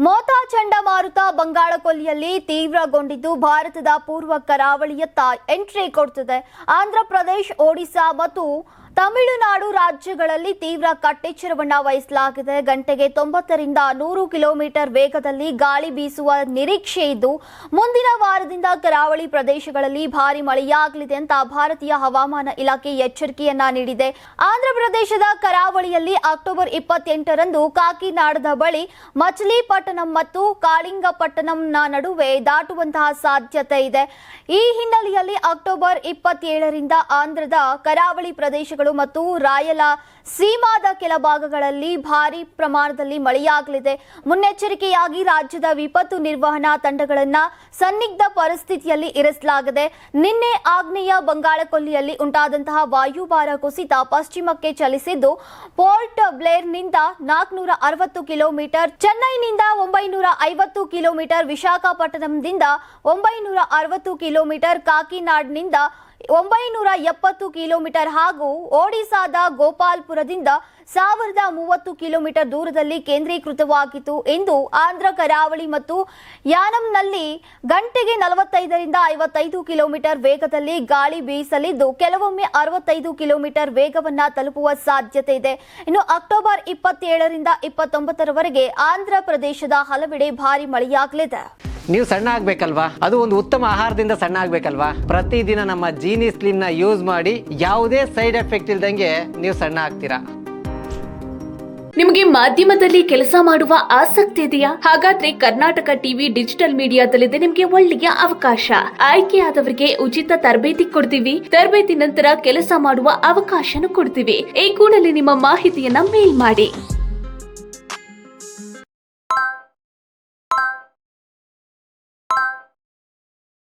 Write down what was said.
ಮೋತಾ ಚಂಡಮಾರುತ ಬಂಗಾಳಕೊಲ್ಲಿಯಲ್ಲಿ ತೀವ್ರಗೊಂಡಿದ್ದು ಭಾರತದ ಪೂರ್ವ ಕರಾವಳಿಯತ್ತ ಎಂಟ್ರಿ ಕೊಡುತ್ತಿದೆ. ಆಂಧ್ರಪ್ರದೇಶ, ಒಡಿಶಾ ಮತ್ತು ತಮಿಳುನಾಡು ರಾಜ್ಯಗಳಲ್ಲಿ ತೀವ್ರ ಕಟ್ಟೆಚ್ಚರವನ್ನ ವಹಿಸಲಾಗಿದೆ. ಗಂಟೆಗೆ 90 ರಿಂದ 100 ಕಿಲೋಮೀಟರ್ ವೇಗದಲ್ಲಿ ಗಾಳಿ ಬೀಸುವ ನಿರೀಕ್ಷೆ ಇದ್ದು ಮುಂದಿನ ವಾರದಿಂದ ಕರಾವಳಿ ಪ್ರದೇಶಗಳಲ್ಲಿ ಭಾರಿ ಮಳೆಯಾಗಲಿದೆ ಅಂತ ಭಾರತೀಯ ಹವಾಮಾನ ಇಲಾಖೆ ಎಚ್ಚರಿಕೆಯನ್ನ ನೀಡಿದೆ. ಆಂಧ್ರಪ್ರದೇಶದ ಕರಾವಳಿಯಲ್ಲಿ ಅಕ್ಟೋಬರ್ 28ರಂದು ಕಾಕಿನಾಡದ ಬಳಿ ಮಚಲಿಪಟ್ಟಣಂ ಮತ್ತು ಕಾಳಿಂಗಪಟ್ಟಣಂನ ನಡುವೆ ದಾಟುವಂತಹ ಸಾಧ್ಯತೆ ಇದೆ. ಈ ಹಿನ್ನೆಲೆಯಲ್ಲಿ ಅಕ್ಟೋಬರ್ 27ರಿಂದ ಆಂಧ್ರದ ಕರಾವಳಿ ಪ್ರದೇಶಗಳು ಮತ್ತು ರಾಯಲ ಸೀಮಾದ ಕೆಲ ಭಾಗಗಳಲ್ಲಿ ಭಾರಿ ಪ್ರಮಾಣದಲ್ಲಿ ಮಳೆಯಾಗಲಿದೆ. ಮುನ್ನೆಚ್ಚರಿಕೆಯಾಗಿ ರಾಜ್ಯದ ವಿಪತ್ತು ನಿರ್ವಹಣಾ ತಂಡಗಳನ್ನು ಸನ್ನಿಗ್ಧ ಪರಿಸ್ಥಿತಿಯಲ್ಲಿ ಇರಿಸಲಾಗಿದೆ. ನಿನ್ನೆ ಆಗ್ನೇಯ ಬಂಗಾಳಕೊಲ್ಲಿಯಲ್ಲಿ ಉಂಟಾದಂತಹ ವಾಯುಭಾರ ಕುಸಿತ ಪಶ್ಚಿಮಕ್ಕೆ ಚಲಿಸಿದ್ದು ಪೋರ್ಟ್ ಬ್ಲೇರ್ನಿಂದ 460 ಕಿಲೋಮೀಟರ್, ಚೆನ್ನೈನಿಂದ 950 ಕಿಲೋಮೀಟರ್, ವಿಶಾಖಪಟ್ಟಣಂದಿಂದ 960 ಕಿಲೋಮೀಟರ್, ಕಾಕಿನಾಡ್ನಿಂದ 970 ಕಿಲೋಮೀಟರ್ ಹಾಗೂ ಒಡಿಶಾದ ಗೋಪಾಲ್ಪುರದಿಂದ 1030 ಕಿಲೋಮೀಟರ್ ದೂರದಲ್ಲಿ ಕೇಂದ್ರೀಕೃತವಾಗಿತ್ತು ಎಂದು ಆಂಧ್ರ ಕರಾವಳಿ ಮತ್ತು ಯಾನಂನಲ್ಲಿ ಗಂಟೆಗೆ 45 ರಿಂದ 55 ಕಿಲೋಮೀಟರ್ ವೇಗದಲ್ಲಿ ಗಾಳಿ ಬೀಸಲಿದ್ದು ಕೆಲವೊಮ್ಮೆ 65 ಕಿಲೋಮೀಟರ್ ವೇಗವನ್ನ ತಲುಪುವ ಸಾಧ್ಯತೆ ಇದೆ. ಇನ್ನು ಅಕ್ಟೋಬರ್ 27ರಿಂದ 29ರವರೆಗೆ ಆಂಧ್ರ ಪ್ರದೇಶದ ಹಲವೆಡೆ ಭಾರಿ ಮಳೆಯಾಗಲಿದೆ. ನೀವು ಸಣ್ಣ ಆಗ್ಬೇಕಲ್ವಾ? ಅದು ಒಂದು ಉತ್ತಮ ಆಹಾರದಿಂದ ಸಣ್ಣ ಆಗ್ಬೇಕಲ್ವಾ? ಪ್ರತಿದಿನ ನಮ್ಮ ಜೀನಿ ಸ್ಲಿಮ್ ನ ಯೂಸ್ ಮಾಡಿ ಯಾವುದೇ ಸೈಡ್ ಎಫೆಕ್ಟ್ ಇಲ್ದಂಗೆ ನೀವು ಸಣ್ಣ ಆಗ್ತೀರಾ. ನಿಮಗೆ ಮಾಧ್ಯಮದಲ್ಲಿ ಕೆಲಸ ಮಾಡುವ ಆಸಕ್ತಿ ಇದೆಯಾ? ಹಾಗಾದ್ರೆ ಕರ್ನಾಟಕ ಟಿವಿ ಡಿಜಿಟಲ್ ಮೀಡಿಯಾದಲ್ಲಿದೆ ನಿಮಗೆ ಒಳ್ಳೆಯ ಅವಕಾಶ. ಆಯ್ಕೆಯಾದವರಿಗೆ ಉಚಿತ ತರಬೇತಿ ಕೊಡ್ತೀವಿ. ತರಬೇತಿ ನಂತರ ಕೆಲಸ ಮಾಡುವ ಅವಕಾಶನೂ ಕೊಡ್ತೀವಿ. ಈ ಕೂಡಲೇ ನಿಮ್ಮ ಮಾಹಿತಿಯನ್ನ ಮೇಲ್ ಮಾಡಿ.